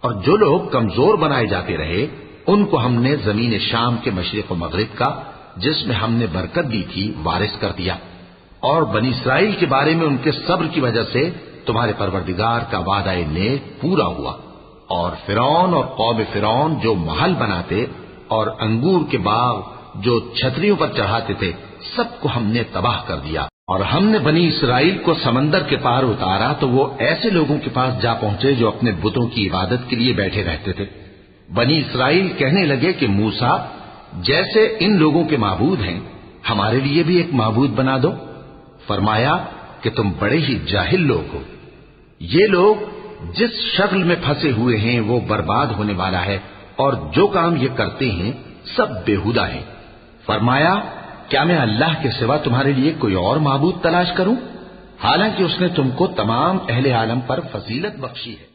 اور جو لوگ کمزور بنائے جاتے رہے ان کو ہم نے زمین شام کے مشرق و مغرب کا جس میں ہم نے برکت دی تھی وارث کر دیا، اور بنی اسرائیل کے بارے میں ان کے صبر کی وجہ سے تمہارے پروردگار کا وعدہ نیک پورا ہوا۔ اور فرعون اور قوم فرعون جو محل بناتے اور انگور کے باغ جو چھتریوں پر چڑھاتے تھے سب کو ہم نے تباہ کر دیا۔ اور ہم نے بنی اسرائیل کو سمندر کے پار اتارا تو وہ ایسے لوگوں کے پاس جا پہنچے جو اپنے بتوں کی عبادت کے لیے بیٹھے رہتے تھے۔ بنی اسرائیل کہنے لگے کہ موسیٰ، جیسے ان لوگوں کے معبود ہیں ہمارے لیے بھی ایک معبود بنا دو۔ فرمایا کہ تم بڑے ہی جاہل لوگ ہو، یہ لوگ جس شغل میں پھنسے ہوئے ہیں وہ برباد ہونے والا ہے، اور جو کام یہ کرتے ہیں سب بےہودہ ہیں۔ فرمایا کیا میں اللہ کے سوا تمہارے لیے کوئی اور معبود تلاش کروں، حالانکہ اس نے تم کو تمام اہل عالم پر فضیلت بخشی ہے۔